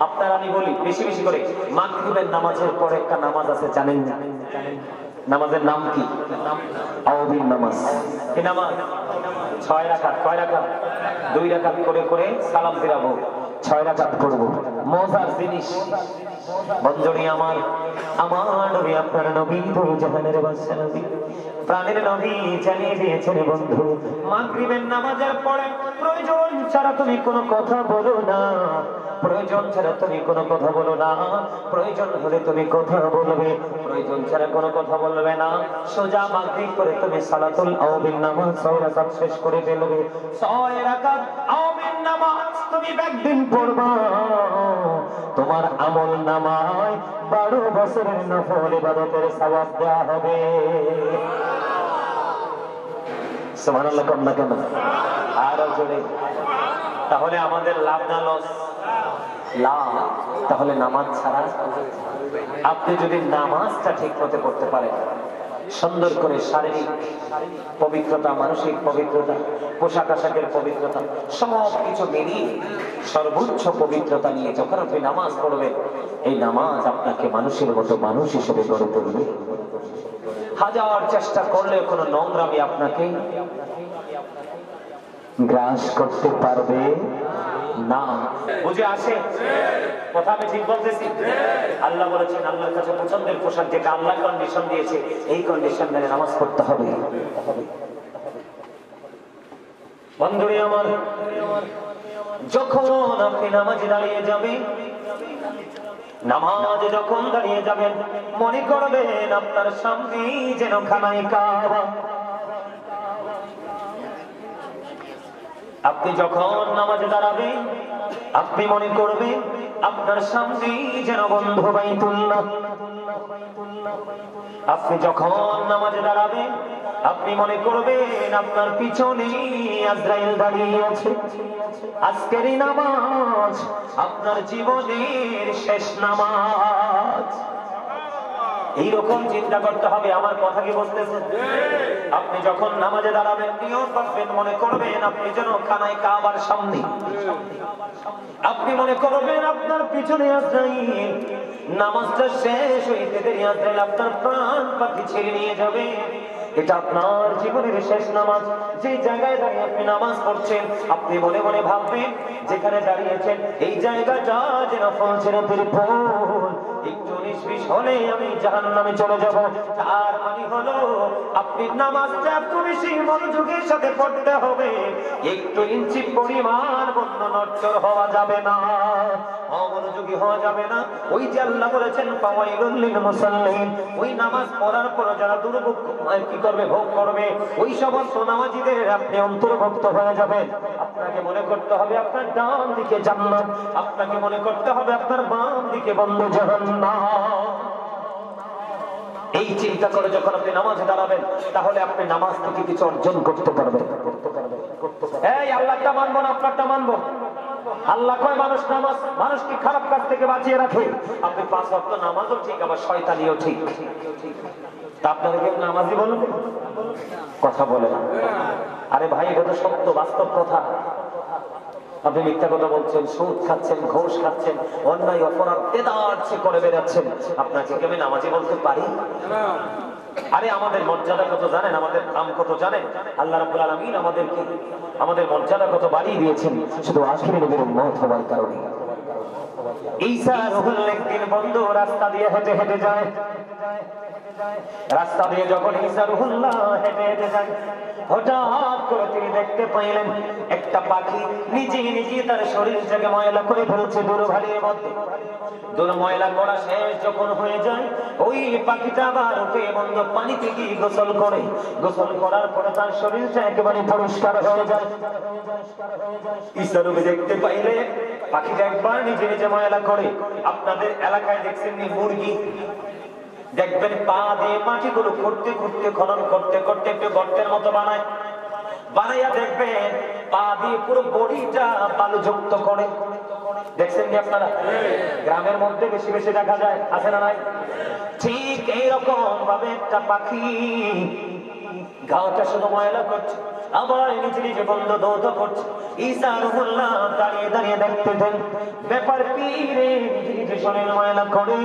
আপনার আমি বলি বেশি বেশি করে, মাগরিবের নামাজের পরে একটা নামাজ আছে, জানেন? নামাজের নাম কি? আওয়াবিন নামাজ। কি নামাজ? 6 রাকাত। কয় রাকাত? 2 রাকাত করে করে সালাম ফিরাবো, 6 রাকাত করব। মজার জিনিস বন্ধুরি আমার, আমার নবী আপনার নবী, তুমি জাহানের বাদশা নবী, প্রাণের নবী জানিয়ে দিয়েছেন বন্ধু, মাগরিবের নামাজের পরে প্রয়োজন ছাড়া তুমি কোনো কথা বলো না, প্রয়োজন ছাড়া তুমি কোনো কথা বলো না, প্রয়োজন হলে তুমি কথা বলবে, প্রয়োজন ছাড়া কোনো কথা বলবে না। সোজা মাগরিব করে তুমি সালাতুল আওয়াবিন নামাজ 6 রাকাত শেষ করে ফেলবে। 6 রাকাত আওয়াবিন নামাজ তুমি একদিন পড়বা, তোমার আমল নামায় 12 বছরের নফল ইবাদতের সওয়াব দেওয়া হবে। সুবহানাল্লাহ কম না কেন? আরো জোরে। তাহলে আমাদের লাভ না লস? লাভ। তাহলে নামাজ ছাড়া, আপনি যদি নামাজটা ঠিক মতো পড়তে পারেন, সুন্দর করে শারীরিক পবিত্রতা, মানসিক পবিত্রতা, পোশাক আশাকের পবিত্রতা, সব কিছু মিলিয়ে সর্বোচ্চ পবিত্রতা নিয়ে যখন আপনি নামাজ পড়বেন, এই নামাজ আপনাকে মানুষের মতো মানুষ হিসেবে গড়ে তুলবে। হাজার চেষ্টা করলেও কোনো নোংরামি আপনাকে গ্রাস করতে পারবে না। বুঝে আসে কথা? আমি ঠিক বলতেছি? আল্লাহ বলেছেন আল্লাহর কাছে পছন্দের পোশাক যেটা আল্লাহ কন্ডিশন দিয়েছে, এই কন্ডিশন মেনে নামাজ পড়তে হবে। বন্ধুরে আমার, যখন আপনি নামাজে দাঁড়িয়ে যাবেন, নামাজে যখন দাঁড়িয়ে যাবেন, মনে করবেন আপনার সামনে যেন খানায় কাবা। আপনি যখন নামাজে দাঁড়াবেন, আপনি মনে করবেন আপনার সামনে যেন বন্ধু বাইতুল্লাহ। আপনি যখন নামাজে দাঁড়াবেন, আপনি মনে করবেন আপনার পিছনে আজরাইল দাঁড়িয়ে আছে। আজকের এই নামাজ আপনার জীবনের শেষ নামাজ। এইরকম চিন্তা করতে হবে। আমার কথা কি বুঝতেছেন? আপনি যখন নামাজে দাঁড়াবেন, নিয়ত করবেন, মনে করবেন আপনি যেন খানায় কাবার সামনে। আপনি মনে করবেন আপনার পিছনে আজরাইল। নামাজটা শেষ হইতে দেরি আজরাইল আপনার প্রাণ পাখি ছেড়ে নিয়ে যাবে। এটা আপনার জীবনের শেষ নামাজ। যে জায়গায় দাঁড়িয়ে আপনি নামাজ পড়ছেন, আপনি মনে মনে ভাববেন যেখানে দাঁড়িয়েছেন এই জায়গাটা যেন ফলছেন ফুল, একটু 19-20 হলে আমি জাহান্নামে চলে যাব। তার মানে হলো আপনি নামাজটা এত বেশি মনোযোগের সাথে পড়তে হবে, একটু ইঞ্চি পরিমাণ বন্ধ নড়চড় হওয়া যাবে না, অমনোযোগী হওয়া যাবে না। ওই যে আল্লাহ বলেছেন ফাওয়াইলুল লিল মুসাল্লিন, ওই নামাজ পড়ার পর যারা দুর্ভোগ কি করবে, ভোগ করবে, ওই সমস্ত নামাজীদের আপনি অন্তর্ভুক্ত হয়ে যাবেন। আপনাকে মনে করতে হবে আপনার ডান দিকে জান্নাত, আপনাকে মনে করতে হবে আপনার বাম দিকে বন্ধ জাহান্নাম। এই চিন্তা করে যখন আপনি নামাজে দাঁড়াবেন, তাহলে আপনি নামাজ থেকে কিছু অর্জন করতে পারবেন। এই আল্লাহটা মানবো না আপনারটা মানবো? আল্লাহ কয় মানুষ নামাজ মানুষকে খারাপ কাজ থেকে বাঁচিয়ে রাখে। আপনি 5 ওয়াক্ত নামাজও ঠিক, আবার শয়তানিও ঠিক। তা আপনাদেরকে নামাজি বলুন, কথা বলে না। আরে ভাই, এটা তো সত্য বাস্তব কথা। আপনি মিথ্যা কথা বলছেন, সুদ খাচ্ছেন, ঘুষ খাচ্ছেন, অন্যায় অপরাধ তেদাচ্ছে করে বেড়াচ্ছেন, আপনাকে কি আমি নামাজি বলতে পারি? আরে আমাদের মর্যাদা কত জানেন? আমাদের দাম কত জানেন? আল্লাহ রাব্বুল আলামিন আমাদেরকে আমাদের মর্যাদা কত বাড়িয়ে দিয়েছেন শুধু আখিরের নবীর উম্মত হওয়ার কারণে। ঈসা রুহুল একদিন বন্ধ রাস্তা দিয়ে হেঁটে হেঁটে যায়। রাস্তা দিয়ে যখন ঈসা রুহুল্লাহ হেঁটে হেঁটে যায়, হঠাৎ করে তিনি দেখতে পাইলেন একটা পাখি নিজে নিজে তার শরীরটাকে ময়লা করে ফেলছে দুর্ভালির মধ্যে। ময়লা করা শেষ যখন হয়ে যায়, ওই পাখিটা আবার উঠে বন্ধ পানিতে গিয়ে গোসল করে। গোসল করার পরে তার শরীরটা একেবারে পরিষ্কার হয়ে যায়। ঈসা নবী দেখতে পাইলে পাখিটা একবার নিজে নিজে ময়লা করে। আপনাদের এলাকায় দেখছেন মুরগি, দেখবেন পা দিয়ে মাটিগুলো খুঁড়তে খুঁড়তে খনন করতে করতে একটু গর্তের মতো বানায়, বানাইয়া দেখবেন পা দিয়ে পুরো বডিটা বালুযুক্ত করে। দেখছেন কি আপনারা? গ্রামের মধ্যে বেশি বেশি দেখা যায়, আছে না নাই? ঠিক এইরকম ভাবে একটা পাখি গাটা শুধু ময়লা করছে, আবার নিজে নিজে বন্ধ দৌত করছে। ঈসা রুহুল্লাহ দাঁড়িয়ে দাঁড়িয়ে দেখতেছেন ব্যাপার কি রে, নিজে নিজে শরীর ময়লা করে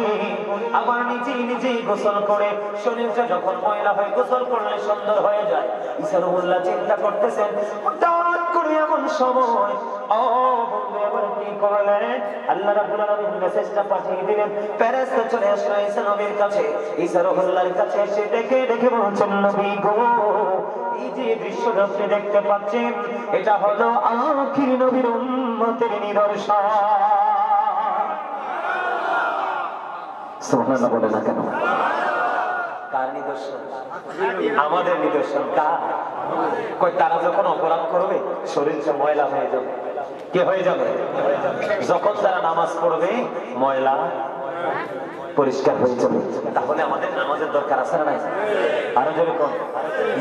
আবার নিজে নিজে গোসল করে, শরীরটা যখন ময়লা হয়ে গোসল করলে সুন্দর হয়ে যায়। ঈসা রুহুল্লাহ চিন্তা করতেছেন হঠাৎ করে এমন সময় ও বন্ধু এবার কি করলেন, আল্লাহ রাব্বুল আলামিন মেসেজটা পাঠিয়ে দিলেন, ফেরেশতা চলে আসলো ঈসা নবীর কাছে। ঈসা রুহুল্লাহর কাছে এসে দেখে দেখে বলছেন নবী গো, এই যে দৃশ্যটা আপনি দেখতে পাচ্ছেন এটা হলো আখির নবীর উম্মতের নিদর্শন। সুবহানাল্লাহ বলে না কেন? কার নিদর্শন? আমাদের নিদর্শন। কার? কই তারা যখন অপরাধ করবে শরীরটা ময়লা হয়ে যাবে। কি হয়ে যাবে? যখন তারা নামাজ পড়বে ময়লা পরিষ্কার হয়ে যাবে। তাহলে আমাদের নামাজের দরকার আছে না নাই? আরো জোরে কোন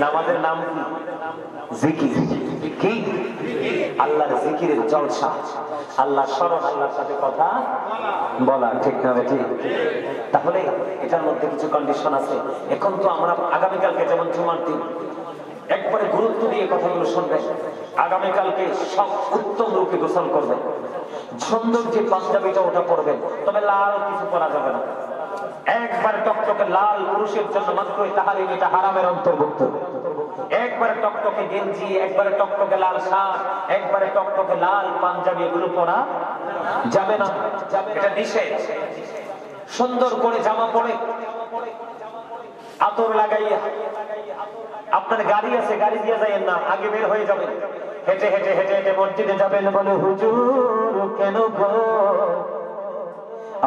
নামাজের নাম কি? জিকির। কি? আল্লাহর জিকিরের জলসা, আল্লাহ স্মরণ, আল্লাহর সাথে কথা বলা, ঠিক না ঠিক? তাহলে এটার মধ্যে কিছু কন্ডিশন আছে। এখন তো আমরা আগামীকালকে যেমন জুমার দিন একবারে গুরুত্ব দিয়ে কথাগুলো শুনবেন। আগামীকালকে সব উত্তম রূপে গোসল করবেন, সুন্দর যে পাঞ্জাবিটা ওটা পরবেন, তবে লাল কিছু পরা যাবে না। একবারে টকটকে লাল পুরুষের জন্য মাত্রই তাহরিম, এটা হারামের অন্তর্ভুক্ত। একবারে টকটকে গেঞ্জি, একবারে টকটকে লাল শার্ট, একবারে টকটকে লাল পাঞ্জাবি এগুলো পরা যাবে না, এটা নিষেধ। সুন্দর করে জামা পরে আতর লাগাইয়া, আপনার গাড়ি আছে গাড়ি দিয়ে যাইয়েন না, আগে বের হয়ে যাবেন, হেঁটে হেঁটে হেঁটে হেঁটে মসজিদে যাবেন। বলে হুজুর কেন গো?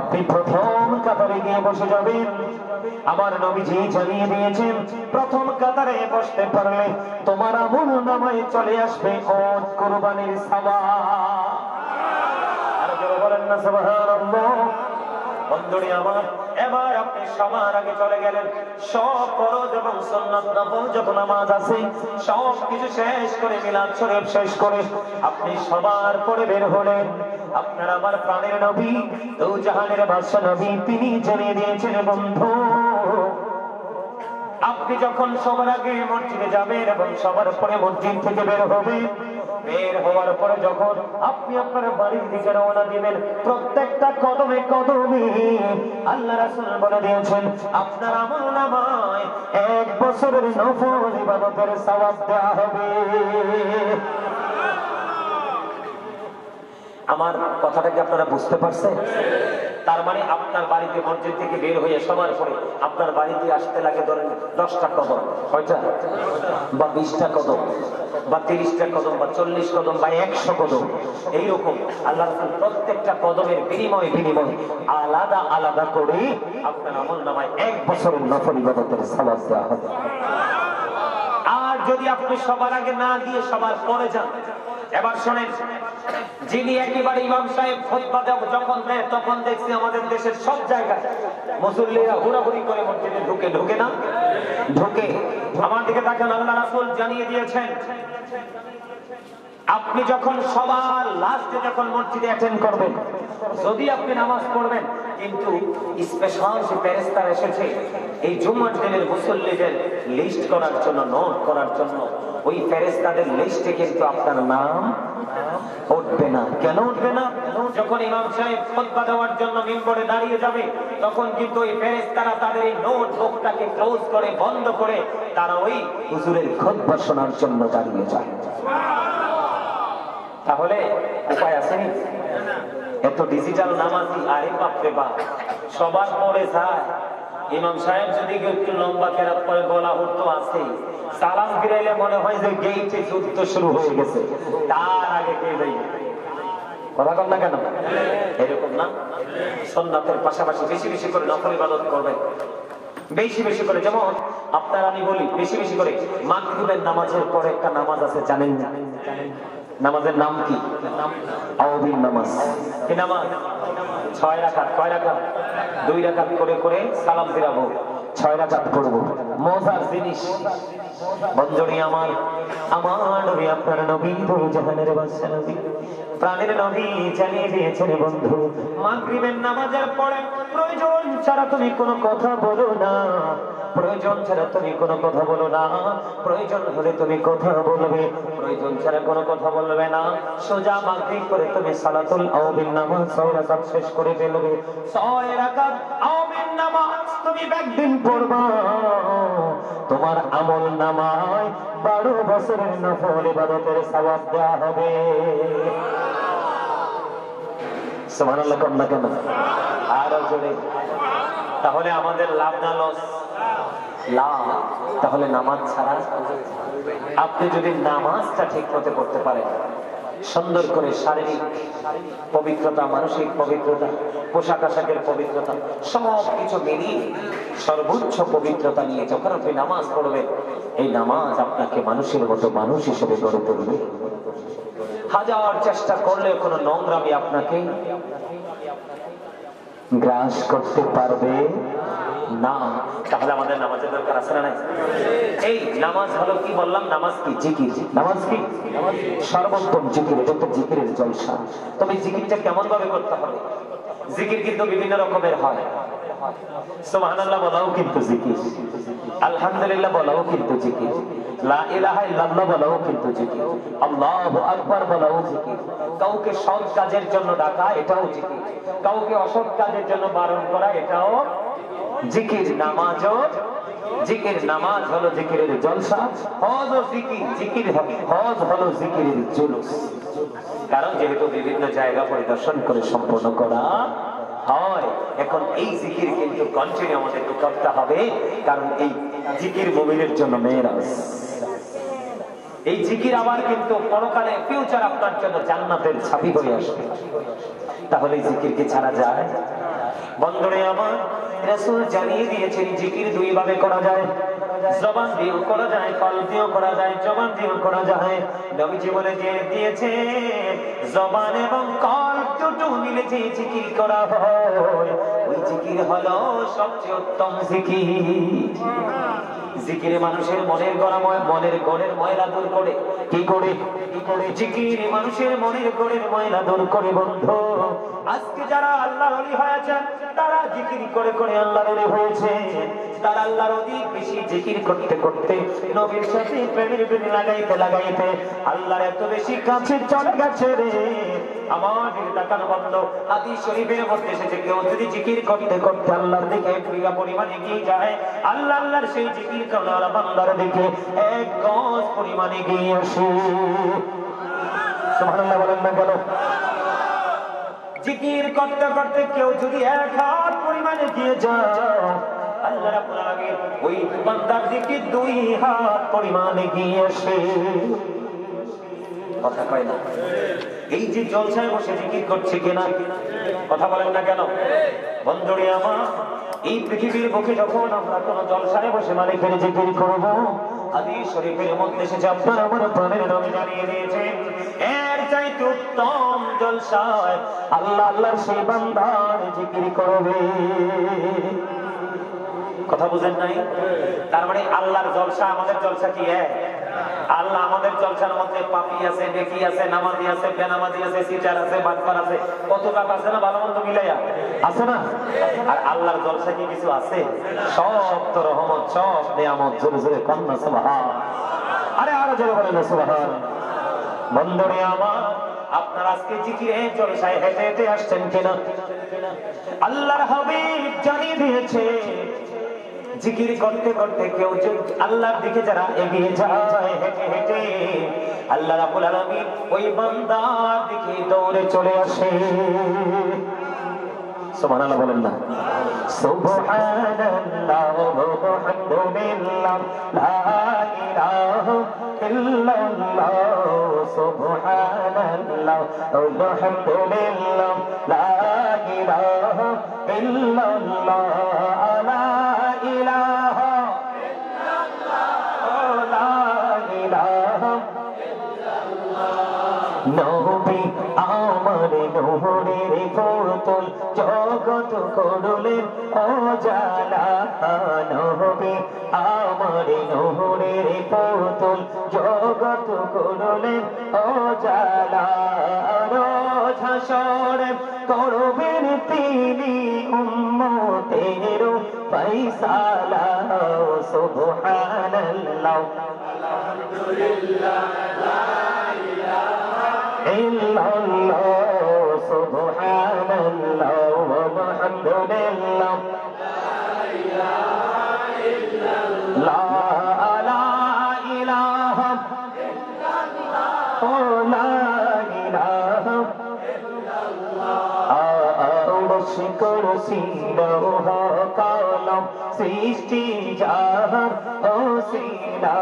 আপনি প্রথম কাতারে গিয়ে বসে যাবেন। আমার নবীজি জানিয়ে দিয়েছেন প্রথম কাতারে বসতে পারলে তোমার আমল নামায় চলে আসবে ওট কুরবানির সওয়াব। আর জোরে বলেন না সুবহানাল্লাহ। বন্ধুরি আমার, এবার আপনি সবার আগে চলে গেলেন, সব ফরজ এবং সুন্নাত নফল যত নামাজ আছে সব কিছু শেষ করে, মিলাদ শরীফ শেষ করে আপনি সবার পরে বের হলেন। আপনার আমার প্রাণের নবী, দু জাহানের বাদশা নবী, তিনি জানিয়ে দিয়েছেন বন্ধু, আপনি যখন সবার আগে মসজিদে যাবেন এবং সবার পরে মসজিদ থেকে বের হবেন, বের হওয়ার পরে যখন আপনি আপনার বাড়ির দিকে রওনা দিবেন, প্রত্যেকটা কদমে কদমে আল্লাহ রাসূল বলে দিয়েছেন আপনার আমলনামায় 1 বছরের নফল ইবাদতের সওয়াব দেওয়া হবে। আমার কথাটা কি আপনারা বুঝতে পারছেন? তার মানে আপনার বাড়িতে মসজিদ থেকে বের হয়ে সবার পরে আপনার বাড়িতে আসতে লাগে ধরেন 10টা কদম, কয়টা? বা 20টা কদম, বা 30টা কদম, বা 40 কদম, বা 100 কদম। এইরকম আল্লাহ রাসূল প্রত্যেকটা কদমের বিনিময়ে বিনিময়ে আলাদা আলাদা করে আপনার আমলনামায় 1 বছরের নফল ইবাদতের সওয়াব দেওয়া হবে। আর যদি আপনি সবার আগে না দিয়ে সবার পরে যান, এবার শোনেন, যিনি একেবারে ইমাম সাহেব খুতবা যখন দেয় তখন দেখছি আমাদের দেশের সব জায়গায় মুসল্লিরা হুড়াহুড়ি করে মসজিদে ঢুকে না ঢুকে। আমার দিকে তাকান, আল্লাহ রাসূল জানিয়ে দিয়েছেন আপনি যখন সবার লাস্টে যখন মসজিদে অ্যাটেন্ড করবেন, যদি আপনি নামাজ পড়বেন, কিন্তু স্পেশাল যে ফেরেশতারা এসেছে এই জুমার দিনের মুসল্লিদের লিস্ট করার জন্য, নোট করার জন্য, ওই ফেরেশতাদের লিস্টে কিন্তু আপনার নাম উঠবে না। কেন উঠবে না? যখন ইমাম সাহেব খুতবা দেওয়ার জন্য মিম্বরে দাঁড়িয়ে যাবে তখন কিন্তু ওই ফেরেশতারা তাদের এই নোট বুকটাকে ক্লোজ করে, বন্ধ করে তারা ওই হুজুরের খুতবা শোনার জন্য দাঁড়িয়ে যায়। তাহলে উপায় আছে? এত ডিজিটাল নামাজি, আরে বাপরে বাপ, সবার পরে যায়। ইমাম সাহেব যদি একটু লম্বা কেরাত পরে গলা উঠতো আছে, সালাম ফিরাইলে মনে হয় যে গেইটে যুদ্ধ শুরু হয়ে গেছে, তার আগে কে যাই কথা কন না কেন? এরকম না, সুন্নাতের পাশাপাশি বেশি বেশি করে নফল ইবাদত করবেন, বেশি বেশি করে। যেমন আপনার আমি বলি বেশি বেশি করে মাগরিবের নামাজের পরে একটা নামাজ আছে, জানেন না? নামাজের নাম কি? আওয়াবিন নামাজ। কি নামাজ? 6 রাকাত। কয় রাকাত? 2 রাকাত করে করে সালাম ফিরাবো। 6 রাকাত করব। মজার জিনিস বন্ধুরি আমার নবী আপনার নবী তো জাহানের বাদশা নবী প্রাণের নবী জানিয়ে দিয়েছেন বন্ধু মাগরিবের নামাজের পরে প্রয়োজন ছাড়া তুমি কোনো কথা বলো না, প্রয়োজন ছাড়া তুমি কোনো কথা বলো না, প্রয়োজন হলে তুমি কথা বলবে, প্রয়োজন ছাড়া কোনো কথা বলবে না। সোজা মাগরিব করে তুমি সালাতুল আওবিন নামাজ 6 রাকাত শেষ করে ফেলবে। 6 রাকাত আওবিন নামাজ তুমি একদিন পড়বা, তোমার আমল নামায় 12 বছরের নফল ইবাদতের সওয়াব দেওয়া হবে। সুবহানাল্লাহ কম না কেন? আরো জোরে। তাহলে আমাদের লাভ না লস? লাভ। তাহলে নামাজ ছাড়া আপনি যদি নামাজটা ঠিক মতো করতে পারেন, সুন্দর করে শারীরিক পবিত্রতা, মানসিক পবিত্রতা, পোশাক আশাকের পবিত্রতা সব কিছু মিলিয়ে সর্বোচ্চ পবিত্রতা নিয়ে যখন আপনি নামাজ পড়বেন, এই নামাজ আপনাকে মানুষের মতো মানুষ হিসেবে গড়ে তুলবে। হাজার চেষ্টা করলে কোনো নোংরামি আপনাকে গ্রাস করতে পারবে না। তাহলে আমাদের নামাজের দরকার আছে না নাই? এই নামাজ হলো কি বললাম? নামাজ কি? জিকির। নামাজ কি? সর্বোত্তম জিকির। এটা তো জিকিরের জলসা। তবে জিকিরটা কেমন ভাবে করতে হবে? জিকির কিন্তু বিভিন্ন রকমের হয়। সুবহানাল্লাহ বলাও কিন্তু জিকির, আলহামদুলিল্লাহ বলাও কিন্তু জিকির, লা ইলাহা ইল্লাল্লাহ বলাও কিন্তু জিকির, আল্লাহু আকবার বলাও জিকির। কাউকে সৎ কাজের জন্য ডাকা এটাও জিকির, কাউকে অসৎ কাজের জন্য বারণ করা এটাও জিকির। নামাজও জিকির। নামাজ হলো জিকিরের জলসা, হজ ও জিকির। জিকির হজ হলো জিকিরের জুলুস। কারণ যেহেতু বিভিন্ন জায়গা পরিদর্শন করে সম্পন্ন করা হয়, এখন এই জিকির কিন্তু কন্টিনিউ আমাদেরকে করতে হবে। কারণ এই জিকির মুমিনের জন্য মেরাজ। এই জিকির আবার কিন্তু পরকালে ফিউচার আপনার জন্য জান্নাতের ছাবি হয়ে আসবে। তাহলে এই জিকির কি ছাড়া যায়? বন্ধুরে আমার, রাসূল জানিয়ে দিয়েছেন জিকির 2 ভাবে করা যায়। জবান দিয়েও করা যায়, কল দিয়েও করা যায়। জবান দিয়েও করা যায়, নবীজি বলে দিয়েছে জবান এবং কল দুটো মিলে যে জিকির করা হয়, ওই জিকির হলো সবচেয়ে উত্তম জিকির। জিকিরে মানুষের মনের গড়ের ময়লা দূর করে। কি করে? জিকির মানুষের মনের গড়ের ময়লা দূর করে। বন্ধু, আজকে যারা আল্লাহর ওলি হয়েছেন তারা জিকির করে করে আল্লাহর ওলি হয়েছে। তারা আল্লাহর অধিক বেশি জিকির করতে করতে নবীর সাথে প্রেমের বিধি লাগাইতে আল্লাহর এত বেশি কাছে চলে গেছে রে। আমার দিকে তাকানো বন্ধ। হাদিস শরীফের মধ্যে এসেছে কেউ যদি জিকির করতে করতে আল্লাহর দিকে 1 বিঘা পরিমাণ এগিয়ে যায়, আল্লাহর সেই জিকির করার বান্দার দিকে 1 গজ পরিমাণ এগিয়ে আসে। সুবহানাল্লাহ বলেন না কেন? জিকির করতে করতে কেউ যদি 1 হাত পরিমাণ এগিয়ে যায়, আল্লাহ রাব্বুল আলামিন ওই বান্দার দিকে 2 হাত পরিমাণ এগিয়ে আসে। কথা কয় না? এই যে জলসায় বসে জিকির করছে কিনা? কথা বলেন না কেন? বন্ধুরে আমার, এই পৃথিবীর বুকে যখন আমরা কোন জলসায় বসে মালিকের জিকির করব, হাদিস শরীফের মধ্যে এসেছে আপনার আমার প্রাণের নবী জানিয়ে দিয়েছেন এর চাইতে উত্তম জলসায় আল্লাহর সেই বান্দার জিকির করবে। কথা বুঝেন নাই? তার মানে আল্লাহর জলসা আমাদের জলসা কি এক? আল্লাহ আমাদের জলসার মধ্যে পাপী আছে, নেকি আছে, নামাজি আছে, বেনামাজি আছে, সিটার আছে, বাটপার আছে, কত কাজ আছে না? ভালো মন্দ মিলাইয়া আছে না? আর আল্লাহর জলসা কি কিছু আছে? সব তো রহমত, সব নিয়ামত। জোরে জোরে কন্যা সুবহান। আরে আরো জোরে বলেন সুবহান। বন্ধুরে আমার, আপনার আজকে জিকিরে জলসায় হেঁটে হেঁটে আসছেন কিনা? আল্লাহর হাবিব জানিয়ে দিয়েছে জিকির করতে করতে কেউ আল্লাহর দিকে যারা এগিয়ে যায় হেঁটে হেঁটে, আল্লাহ রাব্বুল আলামিন ওই বান্দার দিকে দৌড়ে চলে আসে। সুবহানাল্লাহ বলেন না? সুবহানাল্লাহ আলহামদুলিল্লাহ লা ইলাহা ইল্লাল্লাহ। সুবহানাল্লাহ আলহামদুলিল্লাহ লা ইলাহা ইল্লাল্লাহ। লা ইলাহা ইল্লাল্লাহ লা ইলাহা ইল্লাল্লাহ। নবী আমার নূরের ফটো পুতুল জগৎ করলেন অজালা নবী আমার নূরের পুতুল জগৎ করলেন অজালা রোজ হাসর করবেন তিনি উম্মতের ফয়সালা সুবহানাল্লাহ আলহামদুলিল্লাহ লা ইলাহা ইল্লাল্লাহ সুবহানাল্লাহ ওয়া আলহামদুলিল্লাহ লা ইলাহা ইল্লাল্লাহ লা ইলাহা ইল্লাল্লাহ লা ইলাহা শিকর সিলহ কালম সৃষ্টি যাহার ওসিলা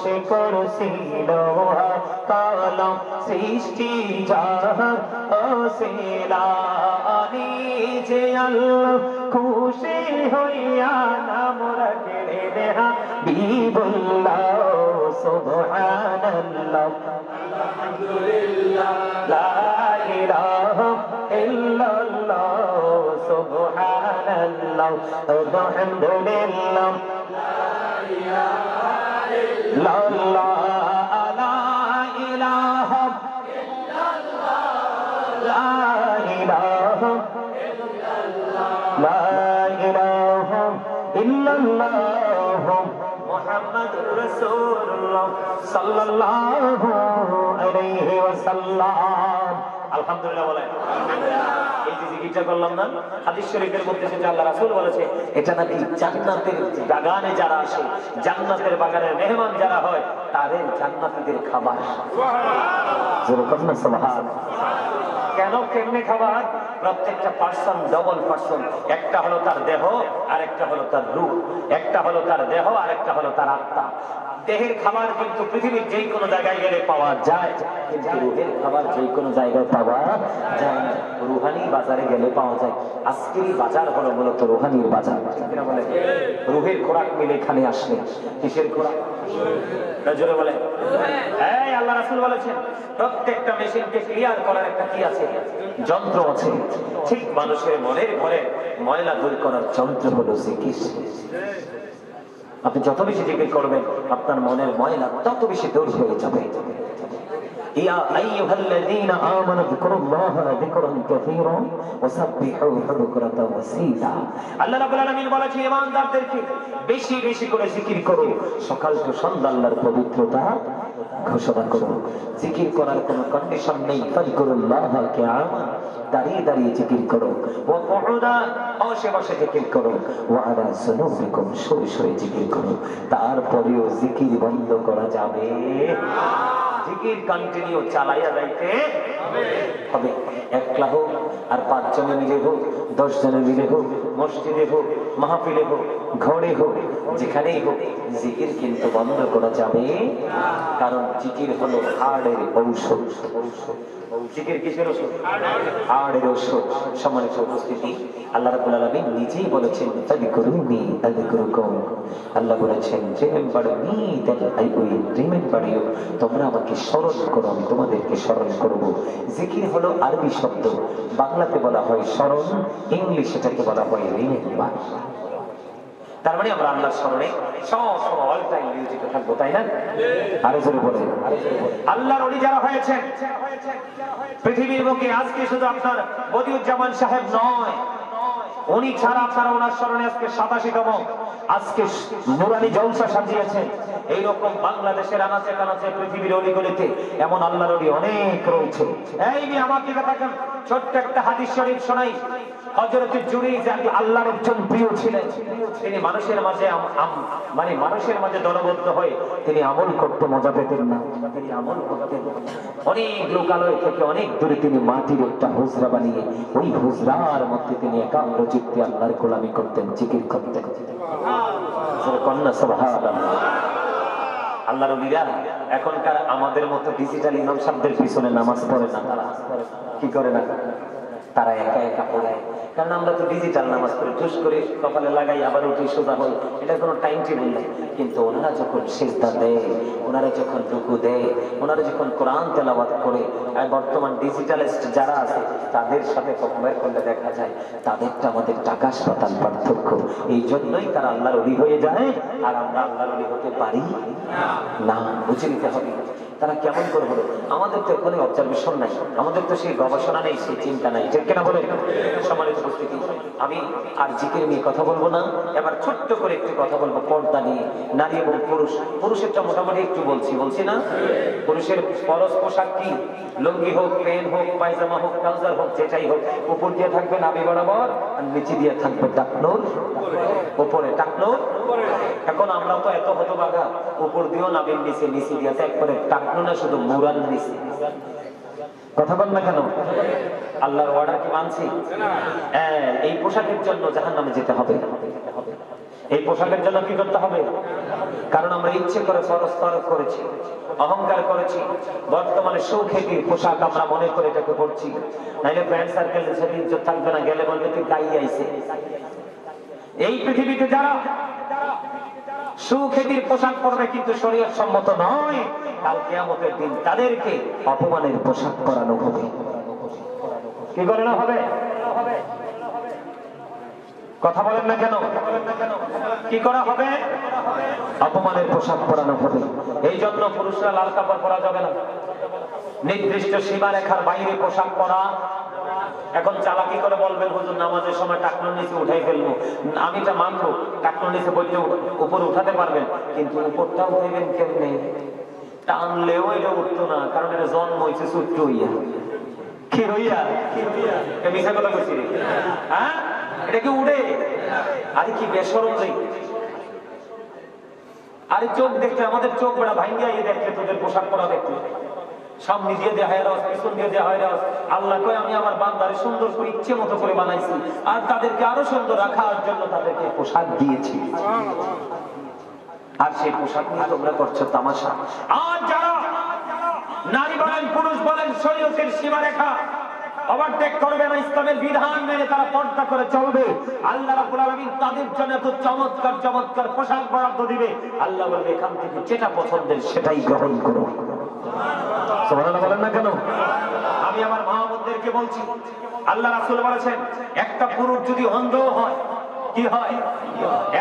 শিকর সিলহ কালম সৃষ্টি যাহার ওসিলা নিজে আল্লাহ খুশি হইয়া নাম রাখলে দেহা বিবুল্লাহ সুবহানাল্লাহ আলহামদুলিল্লাহ লা ইলাহা ইল্লাল্লাহ সুবহানাল্লাহ আলহামদুলিল্লাহ লা ইলাহা ইল্লাল্লাহ লা ইলাহা ইল্লাল্লাহ লা ইলাহা ইল্লাল্লাহ লা ইলাহা ইল্লাল্লাহ মুহাম্মাদুর রাসূলুল্লাহ সাল্লাল্লাহু আলাইহি ওয়াসাল্লাম আলহামদুলিল্লাহ বলেন এই যে জিকিরটা করলাম না হাদিস শরীফের মধ্যে যে আল্লাহ রাসূল বলেছে এটা নাকি জান্নাতের বাগানে যারা আসে জান্নাতের বাগানের মেহমান যারা হয় তাদের জান্নাতীদের খাবার সুবহানাল্লাহ জোরে বলেন সুবহানাল্লাহ কেন কেমনে খাবার প্রত্যেকটা পার্সন ডবল পার্সন একটা হলো তার দেহ আর একটা হলো তার রূহ একটা হলো তার দেহ আর একটা হলো তার আত্মা দেহের খাবার কিন্তু পৃথিবীর যে কোনো জায়গায় গেলে পাওয়া যায় কিন্তু রুহের খাবার যে কোনো জায়গায় পাওয়া যায় না রুহানি বাজারে গেলে পাওয়া যায় আজকেরই বাজার হলো মূলত রুহানির বাজার বলে রুহের খোরাক মিলে এখানে আসলে কিসের খোরাক জোরে বলে এই আল্লাহ রাসূল বলেছেন প্রত্যেকটা মেশিনকে ক্লিয়ার করার একটা কি আছে যন্ত্র আছে ঠিক মানুষের মনের ঘরে ময়লা দূর করার যন্ত্র হলো জিকির আপনি যত বেশি জিকির করবেন আপনার মনের ময়লা তত বেশি দূর হয়ে যাবে ইয়া আইয়ুহাল্লাযীনা আমানু যিকুরুল্লাহা যিকরান কাসীরা ওয়াসাব্বিহুহু বুকরাতাও ওয়াসীলা আল্লাহ রাব্বুল আলামিন বলেছেন ঈমানদারদেরকে বেশি বেশি করে জিকির করো সকাল থেকে সন্ধ্যা আল্লাহর পবিত্রতা ঘোষণা করো জিকির করার কোনো কন্ডিশন নেই ফাযকুরুল্লাহা কিয়ামান দাঁড়িয়ে দাঁড়িয়ে জিকির করো ওয়া কুউদা বসে বসে জিকির করো ওয়া আলা সুনুবিকুম শুয়ে শুয়ে জিকির করো তারপরেও জিকির বন্ধ করা যাবে না জিকির কন্টিনিউ চালাইয়া যাইতে হবে একলা হোক আর 5 জনে মিলে হোক 10 জনে মিলে হোক মসজিদে হোক মাহফিলে হোক ঘরে হোক যেখানেই হোক জিকির কিন্তু বন্ধ করা যাবে না কারণ জিকির হলো হাড়ের ঔষধ জিকির কিসের ওষুধ হাড়ের ঔষধ সম্মানিত উপস্থিতি আল্লাহ রাব্বুল আলামিন নিজেই বলেছেন ফাযকুরুনি আযকুরুকুম আল্লাহ বলেছেন remember me that I will remember you তোমরা আমাকে স্মরণ করো আমি তোমাদেরকে স্মরণ করব জিকির হলো আরবি শব্দ বাংলাতে বলা হয় স্মরণ ইংলিশে এটাকে বলা হয় রিমেম্বার তার মানে আমরা আল্লাহর স্মরণে সব সময় অল টাইম মিউজিকে থাকবো তাই না আরো জোরে বলেন আল্লাহর ওলি যারা হয়েছেন পৃথিবীর বুকে আজকে শুধু আপনার বদিউজ্জামান সাহেব নয় উনি ছাড়া আপনারা ওনার স্মরণে আজকে 87তম আজকে নুরানি জলসা সাজিয়েছেন এইরকম বাংলাদেশের আনাচে কানাচে পৃথিবীর অলিগলিতে এমন আল্লাহর ওলি অনেক রয়েছে এই নিয়ে আমাকে দেখেন ছোট্ট একটা হাদিস শরীফ শোনাই হযরত জুরাইজ আল্লাহর একজন প্রিয় ছিলেন তিনি মানুষের মাঝে মানে মানুষের মাঝে দলবদ্ধ হয়ে তিনি আমল করতে মজা পেতেন না তিনি আমল করতেন অনেক লোকালয় থেকে অনেক দূরে তিনি মাটির একটা হুজরা বানিয়ে ওই হুজরার মধ্যে তিনি একাগ্র চিত্তে আল্লাহর গোলামি করতেন জিকির করতেন কন্যা সুবহানাল্লাহ আল্লাহর ওলিরা এখনকার আমাদের মতো ডিজিটাল ইমাম সাহেবদের পিছনে নামাজ পড়ে না তারা কি করে না তারা একা একা পড়ায়। কারণ আমরা তো ডিজিটাল নামাজ পড়ি, ঠুস করে কপালে লাগাই আবার উঠি সোজা হই, এটা কোনো টাইম টেবিল নেই। কিন্তু ওনারা যখন সিজদা দেয়, ওনারা যখন রুকু দেয়, ওনারা যখন কোরআন তেলাওয়াত করে, আর বর্তমান ডিজিটালিস্ট যারা আছে তাদের সাথে কম্পেয়ার করলে দেখা যায় তাদেরটা আমাদের আকাশ পাতাল পার্থক্য। এই জন্যই তারা আল্লাহর ওলি হয়ে যায় আর আমরা আল্লাহর ওলি হতে পারি না। বুঝে নিতে হবে তারা কেমন করে হলো। আমাদের তো এখানে অবজারভেশন নাই, আমাদের তো সেই গবেষণা নেই, সেই চিন্তা নাই, ঠিক কিনা বলে? সম্মানিত উপস্থিতি, আমি আর জিকির নিয়ে কথা বলবো না, এবার ছোট্ট করে একটু কথা বলবো পর্দা নিয়ে। নারী এবং পুরুষ, পুরুষেরটা মোটামুটি একটু বলছি না? পুরুষের ফরজ পোশাক কি? লুঙ্গি হোক, প্যান্ট হোক, পায়জামা হোক, ট্রাউজার হোক, যেটাই হোক, উপর দিয়ে থাকবে নাভি বরাবর আর নিচে দিয়ে থাকবে টাকনোর উপরে, টাকনোর। এখন আমরা তো এত হতভাগা, উপর দিয়েও নাভির নিচে, নিচে দিয়েছে একবারে টাকনো না, শুধু মুরান নিচে। কথা বল না কেন? আল্লাহর অর্ডার কি মানছি? এই পোশাকের জন্য জাহান্নামে যেতে হবে। এই পোশাকের জন্য কি করতে হবে? কারণ আমরা ইচ্ছে করে ফরজ তরক করেছি, অহংকার করেছি। বর্তমানে সুখ্যাতির পোশাক আমরা মনে করে এটাকে পড়ছি, নাইলে ফ্রেন্ড সার্কেল সেদিন ইজ্জত থাকবে না, গেলে বলবে তুই গাই আইছে। এই পৃথিবীতে যারা সুখ্যাতির পোশাক পরবে কিন্তু শরীয়ত সম্মত নয়, কাল কিয়ামতের দিন তাদেরকে অপমানের পোশাক পরানো হবে। কি করানো হবে? কথা বলেন না কেন? কি করা হবে? অপমানের পোশাক পরানো হবে। এই জন্য পুরুষরা লাল কাপড় পরা যাবে না, নির্দিষ্ট সীমারেখার বাইরে পোশাক পরা। এখন চালাকি করে বলবেন হুজুর নামাজের সময় টাকনোর নিচে উঠাই ফেলবো, আমি এটা মানবো, টাকনোর নিচে বলতে উপরে উঠাতে পারবেন, কিন্তু উপরটা উঠাইবেন কেমনে? টানলেও এটা উঠতো না, কারণ এটা জন্ম হয়েছে ছোট্ট হইয়া। কি হইয়া? মিশা কথা বলছি রে, হ্যাঁ? এটা কি উড়ে? আরে কি বেসরম রে! আরে চোখ দেখতে, আমাদের চোখ বড় ভাঙ্গিয়া দেখলে তোদের পোশাক পরা দেখলে, সামনে দিয়ে দেয়া হয় রাস, পিছন দিয়ে দেয়া হয় রাস। আল্লাহ কয় আমি আমার বান্দারে সুন্দর করে ইচ্ছে মতো করে বানাইছি, আর তাদেরকে আরো সুন্দর রাখার জন্য তাদেরকে পোশাক দিয়েছি। আর সেই পোশাক নিয়ে তোমরা করছো তামাশা। আর যারা নারী বলেন পুরুষ বলেন শরীয়তের সীমারেখা ওভারটেক করবে না, ইসলামের বিধান মেনে তারা পর্দা করে চলবে, আল্লাহ রাব্বুল আলামিন তাদের জন্য এত চমৎকার চমৎকার পোশাক বরাদ্দ দিবে। আল্লাহ বলবে এখান থেকে যেটা পছন্দের সেটাই গ্রহণ করো। সুবহানাল্লাহ বলেন না কেন? আমি আমার মা বোনদেরকে বলছি, আল্লাহ রাসূল বলেছেন একটা পুরুষ যদি অন্ধ হয়, কি হয়?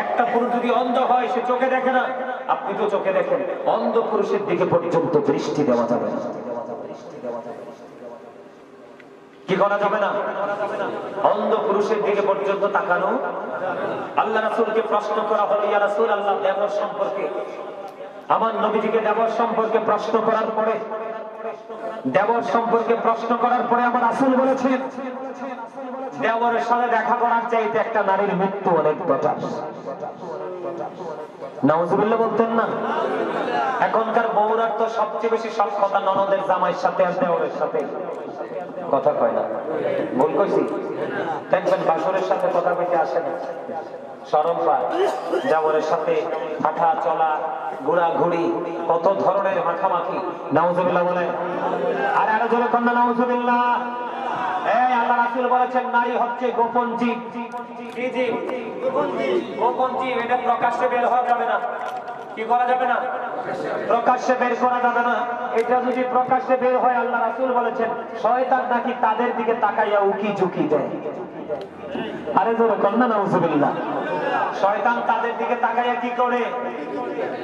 একটা পুরুষ যদি অন্ধ হয়, সে চোখে দেখে না, আপনি তো চোখে দেখেন, অন্ধ পুরুষের দিকে পর্যন্ত দৃষ্টি দেওয়া যাবে না। কি করা যাবে না? অন্ধ পুরুষের দিকে পর্যন্ত তাকানো। আল্লাহ রাসূলকে প্রশ্ন করা হলো, ইয়া রাসূলুল্লাহ দেবর সম্পর্কে, আমার নবীজিকে দেবর সম্পর্কে প্রশ্ন করার পরে, দেবর সম্পর্কে প্রশ্ন করার পরে আমার রাসূল বলেছেন দেবরের সাথে দেখা করার চাইতে একটা নারীর মৃত্যু অনেক বেটার। নাউজুবিল্লাহ বলতেন না? এখনকার বউরার তো সবচেয়ে বেশি শখ কথা ননদের জামাইয়ের সাথে আর দেওরের সাথে। কথা কয় না, ভুল কইছি? দেখবেন বাসরের সাথে কথা কইতে আসে না, শরম পায়। দেওরের সাথে হাঁটা চলা, ঘোরাঘুরি, কত ধরনের মাখামাখি। নাউজুবিল্লাহ বলে, আর আরো জোরে কন্যা নাউজুবিল্লাহ। এই আল্লাহ রাসূল বলেছেন নারী হচ্ছে গোপন জীব। কি জীব? গোপন জীব। এটা প্রকাশ্যে বের হওয়া যাবে না। কি করা যাবে না? প্রকাশ্যে বের করা যাবে না। এটা যদি প্রকাশ্যে বের হয়, আল্লাহ রাসূল বলেছেন শয়তান নাকি তাদের দিকে তাকাইয়া উকি ঝুঁকি দেয়। আরে জোরে কন্যা নাউজুবিল্লাহ। শয়তান তাদের দিকে তাকাইয়া কি করে?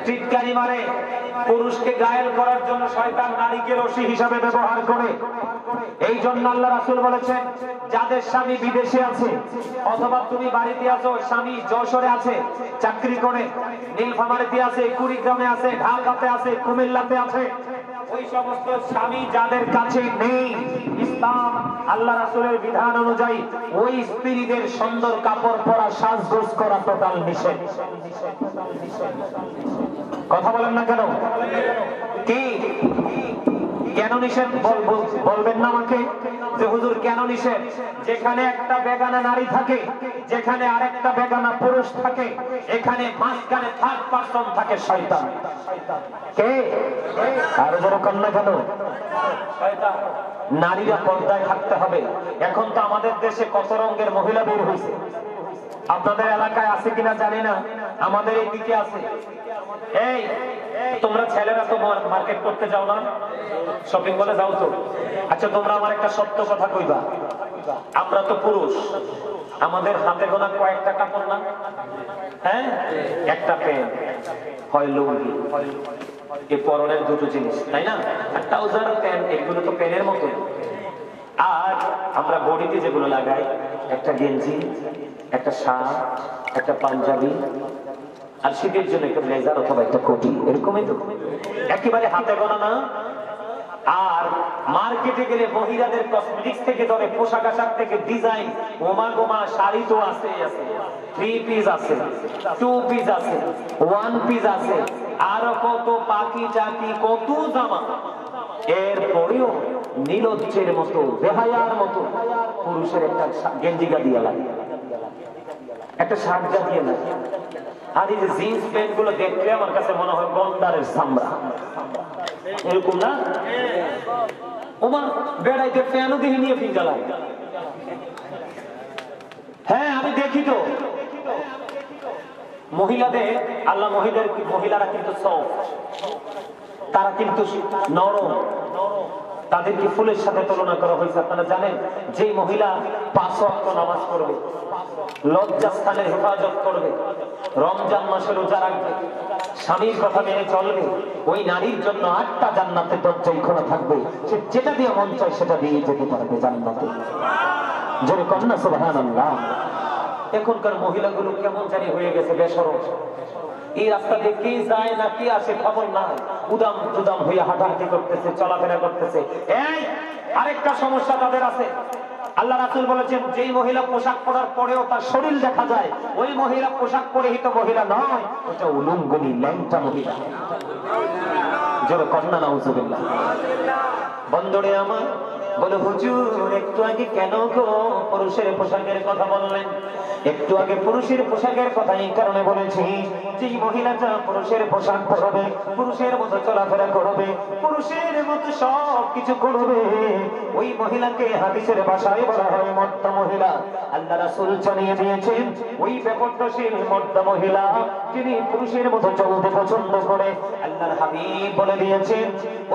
টিটকারি মারে। পুরুষকে ঘায়েল করার জন্য শয়তান নারীকে রশি হিসাবে ব্যবহার করে। এই জন্য আল্লাহ রাসূল বলেছেন যাদের স্বামী বিদেশে আছে, অথবা তুমি বাড়িতে আছো, স্বামী যশোরে আছে চাকরি করে, নীলফামারীতে আছে, কুড়িগ্রামে আছে, ঢাকাতে আছে, কুমিল্লাতে আছে, ওই সমস্ত স্বামী যাদের কাছে নেই, ইসলাম আল্লাহ রাসূলের বিধান অনুযায়ী ওই স্ত্রীদের সুন্দর কাপড় পরা, সাজগোজ করা টোটাল নিষেধ। কথা বলেন না কেন? কি কেন নিষেধ বলবেন না আমাকে যে হুজুর কেন নিষেধ? যেখানে একটা বেগানা নারী থাকে, যেখানে আরেকটা বেগানা পুরুষ থাকে, এখানে মাঝখানে থার্ড পারসন থাকে শয়তান। কে? আরো যারা কন্যা কেন? শয়তান। নারীরা পর্দায় থাকতে হবে। এখন তো আমাদের দেশে কত রঙের মহিলা বের হয়েছে, আপনাদের এলাকায় আছে কিনা জানি না, আমাদের এই দিকে আছে। এই তোমরা ছেলেরা তো মার্কেট করতে যাও না, শপিং মলে যাও তো? আচ্ছা তোমরা আমার একটা সত্য কথা কইবা, আমরা তো পুরুষ, আমাদের হাতে গোনা কয়েকটা কাপড় না? হ্যাঁ, একটা প্যান্ট, হয় লুঙ্গি, এই পরনের দুটো জিনিস, তাই না? আর ট্রাউজার, প্যান্ট, এগুলো তো প্যানের মতো। আর আমরা বডিতে যেগুলো লাগাই, একটা গেঞ্জি, একটা শার্ট, একটা পাঞ্জাবি, আর শীতের জন্য একটা ব্লেজার অথবা একটা কোটি, এরকমই তো, একেবারে হাতে গোনা না? আর মার্কেটে গেলে মহিলাদের কসমেটিক্স থেকে ধরে পোশাক আশাক থেকে ডিজাইন, ওমা গোমা শাড়ি তো আছে, 3 পিস আছে, 2 পিস আছে, 1 পিস আছে, আরো কত পাখি চাকি, কত জামা। এরপরেও নীলজ্জের মতো, বেহায়ার মতো পুরুষের একটা গেঞ্জি গাদিয়া লাগে, একটা শার্ট গাদিয়া লাগে। আর এই যে জিন্স প্যান্ট গুলো দেখলে আমার কাছে মনে হয় গন্ডারের চামড়া, এরকম না? ওমা বেড়াইতে ফ্যানও দিয়ে নিয়ে ফিঙ্গা লাগে। হ্যাঁ আমি দেখি তো মহিলাদের, আল্লাহ মহিলারা কিন্তু সফট, তারা কিন্তু নরম, তাদেরকে ফুলের সাথে তুলনা করা হয়েছে। আপনারা জানেন যে মহিলা 5 ওয়াক্ত নামাজ পড়বে, লজ্জাস্থানের হেফাজত করবে, রমজান মাসে রোজা রাখবে, স্বামীর কথা মেনে চলবে, ওই নারীর জন্য 8টা জান্নাতের দরজাই খোলা থাকবে। সে যেটা দিয়ে মন চায় সেটা দিয়ে যেতে পারবে জান্নাতে। জোরে কন্যা সুবহানাল্লাহ। এখনকার মহিলাগুলো কেমন জানি হয়ে গেছে বেশরম, এই রাস্তা দিয়ে কে যায় না কে আসে খবর নাই, উদাম দুদাম হয়ে হাঁটাহাঁটি করতেছে, চলাফেরা করতেছে। এই আরেকটা সমস্যা তাদের আছে, আল্লাহ রাসূল বলেছেন যেই মহিলা পোশাক পরার পরেও তার শরীর দেখা যায়, ওই মহিলা পোশাক পরিহিত মহিলা নয়, ওটা উলঙ্গনি ল্যাংটা মহিলা। জোরে কন্যা নাউজুবিল্লাহ। বন্ধুরে আমার বলে হুজুর একটু আগে কেন গো পুরুষের পোশাকের কথা বললেন? একটু আগে পুরুষের পোশাকের কথা এই কারণে বলেছি, যে মহিলাটা পুরুষের পোশাক পরবে, পুরুষের মতো চলাফেরা করবে, পুরুষের মতো সব কিছু করবে, ওই মহিলাকে হাদিসের ভাষায় বলা হয় মর্দা মহিলা। আল্লাহ রাসূল জানিয়ে দিয়েছেন ওই বেপরদাশীল মর্দা মহিলা যিনি পুরুষের মতো চলতে পছন্দ করে, আল্লাহর হাবিব বলে দিয়েছেন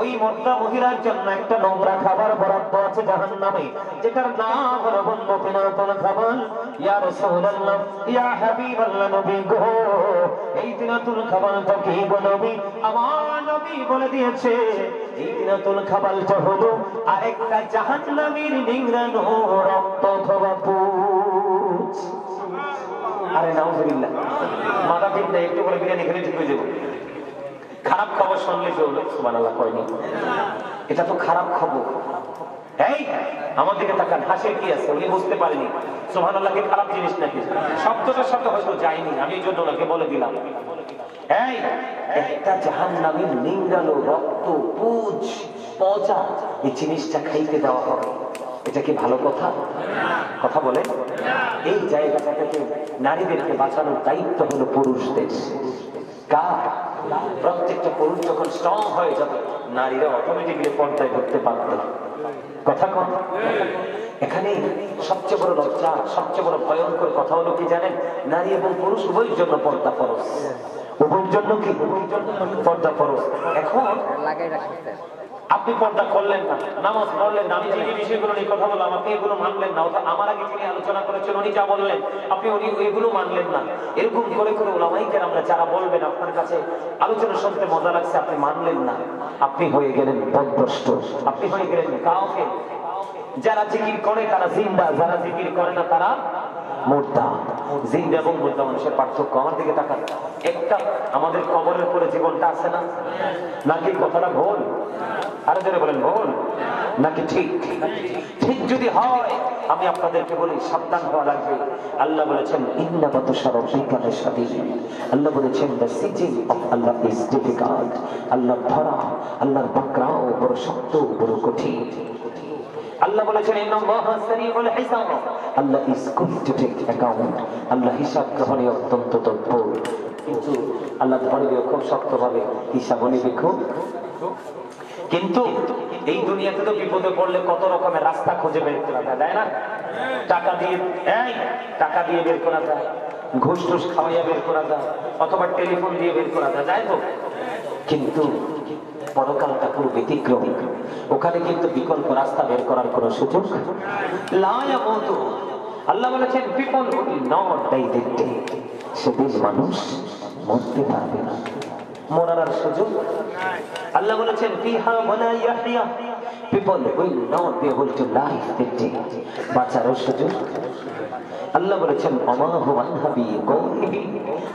ওই মর্দা মহিলার জন্য একটা নোংরা খাবার বরাদ্দ আছে জাহান্নামে, যেটার নাম হলো বন্যতিনাতুল খাবার। ইয়া রাসূলুল্লাহ, ইয়া হাবিবাল্লাহ, নবী গো এই তিনাতুল খাবারটা কি গো নবী? আমার নবী বলে দিয়েছে এই তিনাতুল খাবারটা হলো আরেকটা জাহান্নামীর নিংড়ানো রক্ত অথবা পুঁজ। আরে নাউজুবিল্লাহ, মাথা ঠিক নাই, একটু করে বিরিয়ানি খেলে ঠিক হয়ে যাবো। খারাপ খবর শুনলে চলবে, সুবহানাল্লাহ কয়নি, এটা তো খারাপ খবর। এই আমার দিকে তাকান, হাসির কি আছে? উনি বুঝতে পারেনি সুবহানাল্লাহ কি খারাপ জিনিস নাকি, শব্দটার সাথে হয়তো যায়নি, আমি এই জন্য ওনাকে বলে দিলাম। এই একটা জাহান্নামীর নিংড়ানো রক্ত, পুঁজ, পচা এই জিনিসটা খাইতে দেওয়া হবে, এটা কি ভালো কথা? কথা বলে এই জায়গাটা থেকে নারীদেরকে বাঁচানোর দায়িত্ব হলো পুরুষদের। কার? প্রত্যেকটা পুরুষ যখন স্ট্রং হয়ে যাবে, নারীরা অটোমেটিক্যালি পর্দায় ধরতে পারবে। কথা কম। এখানে সবচেয়ে বড় লজ্জা, সবচেয়ে বড় ভয়ঙ্কর কথা হলো কি জানেন? নারী এবং পুরুষ উভয়ের জন্য পর্দা ফরজ। উভয়ের জন্য কি? পর্দা ফরজ। এখন আপনি পর্দা করলেন না, নামাজ পড়লেন না, আমি যে বিষয়গুলো নিয়ে কথা বললাম আপনি এগুলো মানলেন না, আমার আগে যিনি আলোচনা করেছেন উনি যা বললেন আপনি এগুলো মানলেন না, এরকম করে করে ওলামাই কেরামরা যারা বলবেন আপনার কাছে আলোচনা শুনতে মজা লাগছে, আপনি মানলেন না, আপনি হয়ে গেলেন পথভ্রষ্ট, আপনি হয়ে গেলেন কাফের। যারা জিকির করে তারা জিন্দা, যারা জিকির করে না তারা মুর্দা। জিন্দা এবং মুর্দা মানুষের পার্থক্য। আমার দিকে তাকান, একটা আমাদের কবরের পরে জীবনটা আছে না? নাকি কথাটা ভুল? আরো জোরে বলেন, ভুল নাকি ঠিক? ঠিক যদি হয় আমি আপনাদেরকে বলি সাবধান হওয়া লাগবে। আল্লাহ বলেছেন ইন্না বাতশা রাব্বিকা লাশাদীদ। আল্লাহ বলেছেন দ্য সিজিং অফ আল্লাহ ইজ ডিফিকাল্ট। আল্লাহ ধরা, আল্লাহর পাকড়াও বড় শক্ত, বড় কঠিন। আল্লাহ বলেছেন ইন্নাল্লাহা সারিউল হিসাব। আল্লাহ is going to take account. আল্লাহ হিসাব গ্রহণে অত্যন্ত তৎপর। কিন্তু আল্লাহ ধরবে খুব শক্তভাবে, হিসাব নিবে খুব। কিন্তু এই দুনিয়াতে তো বিপদে পড়লে কত রকমের রাস্তা খুঁজে বের করা যায় না? টাকা দিয়ে, টাকা দিয়ে বের করা যায়, ঘুষ টুস খাওয়াইয়া বের করা যায়, অথবা টেলিফোন দিয়ে বের করা যায় তো। কিন্তু পরকালটা পুরো ব্যতিক্রম। ওখানে কিন্তু বিকল্প রাস্তা বের করার কোন সুযোগ লায়ামুত। আল্লাহ বলেছেন people will not die that day. সেদিন মানুষ মরতে পারবে না, মরার সুযোগ নাই। আল্লাহ বলেছেন ফিহা ওয়ালা ইয়াহইয়া। People will not be able to live that day. বাঁচার সুযোগ। আল্লাহ বলেছেন ওমা হুয়া আনহাবি গায়বি।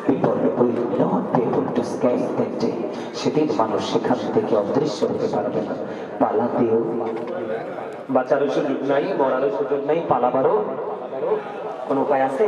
People will not be able to escape that day. সেদিন মানুষ সেখান থেকে অদৃশ্য হতে পারবে না, পালাতেও। বাঁচার সুযোগ নাই, মরার সুযোগ নাই, পালাবারও কোন উপায় আছে?